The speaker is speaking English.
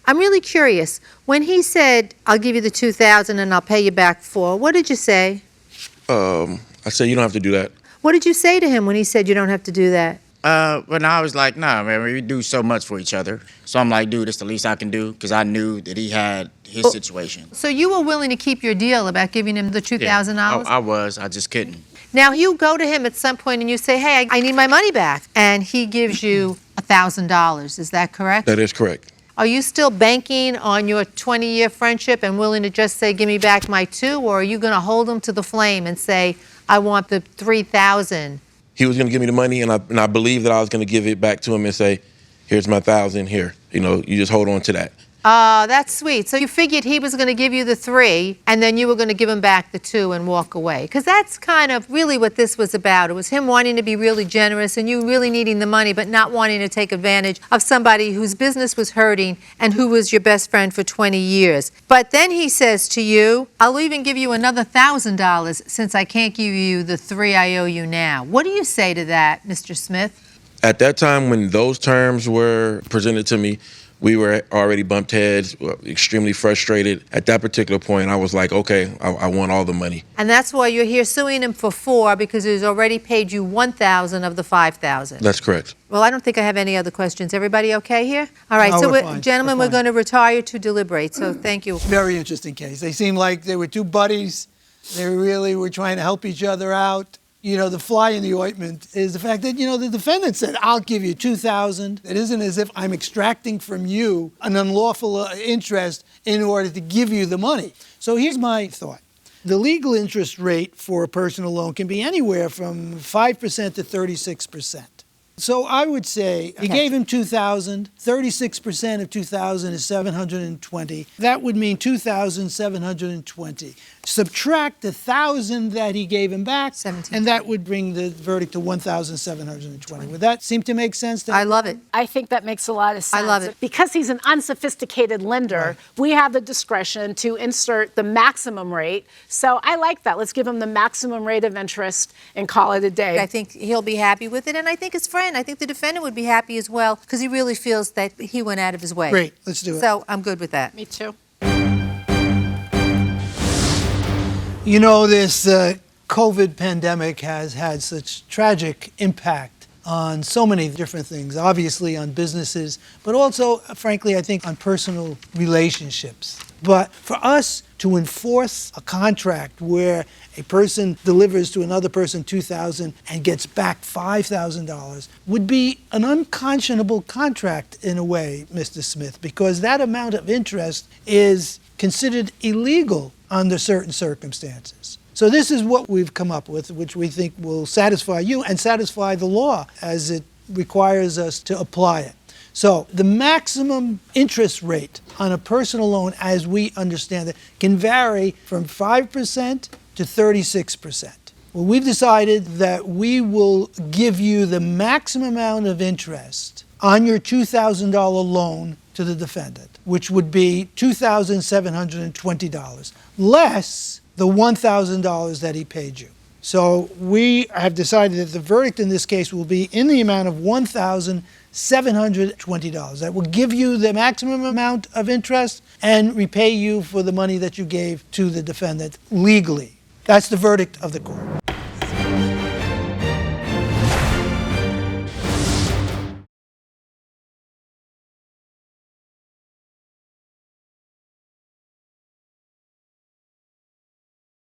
I'm really curious. When he said, I'll give you the $2,000 and I'll pay you back $4,000, what did you say? I said, you don't have to do that. What did you say to him when he said you don't have to do that? But I was like, nah, man, we do so much for each other. So I'm like, dude, it's the least I can do, because I knew that he had his situation. So you were willing to keep your deal about giving him the $2,000? I just couldn't. Now, you go to him at some point and you say, hey, I need my money back. And he gives you $1,000. Is that correct? That is correct. Are you still banking on your 20-year friendship and willing to just say, give me back my $2,000? Or are you going to hold him to the flame and say, I want the $3,000? He was going to give me the money, and I believed that I was going to give it back to him and say, here's my $1,000 here. You know, you just hold on to that. That's sweet. So you figured he was going to give you the $3,000, and then you were going to give him back the $2,000 and walk away. Because that's kind of really what this was about. It was him wanting to be really generous and you really needing the money, but not wanting to take advantage of somebody whose business was hurting and who was your best friend for 20 years. But then he says to you, I'll even give you another $1,000 since I can't give you the $3,000 I owe you now. What do you say to that, Mr. Smith? At that time, when those terms were presented to me, we were already bumped heads, extremely frustrated. At that particular point, I was like, okay, I want all the money. And that's why you're here suing him for $4,000, because he's already paid you $1,000 of the $5,000. That's correct. Well, I don't think I have any other questions. Everybody okay here? All right, so gentlemen, we're going to retire to deliberate, so thank you. Very interesting case. They seemed like they were two buddies. They really were trying to help each other out. You know, the fly in the ointment is the fact that, you know, the defendant said, I'll give you $2,000. It isn't as if I'm extracting from you an unlawful interest in order to give you the money. So here's my thought. The legal interest rate for a personal loan can be anywhere from 5% to 36%. So I would say he gave him $2,000. 36% of $2,000 is $720. That would mean $2,720. Subtract the $1,000 that he gave him back, and that would bring the verdict to $1,720. Would that seem to make sense? I love it. I think that makes a lot of sense. I love it. Because he's an unsophisticated lender, we have the discretion to insert the maximum rate. So I like that. Let's give him the maximum rate of interest and call it a day. I think he'll be happy with it, and I think his friend, I think the defendant would be happy as well, because he really feels that he went out of his way. Great, let's do it. So I'm good with that. Me too. You know, this COVID pandemic has had such tragic impact on so many different things, obviously on businesses, but also, frankly, I think on personal relationships. But for us to enforce a contract where a person delivers to another person $2,000 and gets back $5,000 would be an unconscionable contract in a way, Mr. Smith, because that amount of interest is considered illegal under certain circumstances. So this is what we've come up with, which we think will satisfy you and satisfy the law as it requires us to apply it. So the maximum interest rate on a personal loan, as we understand it, can vary from 5% to 36%. Well, we've decided that we will give you the maximum amount of interest on your $2,000 loan to the defendant, which would be $2,720, less the $1,000 that he paid you. So we have decided that the verdict in this case will be in the amount of $1,720. That will give you the maximum amount of interest and repay you for the money that you gave to the defendant legally. That's the verdict of the court.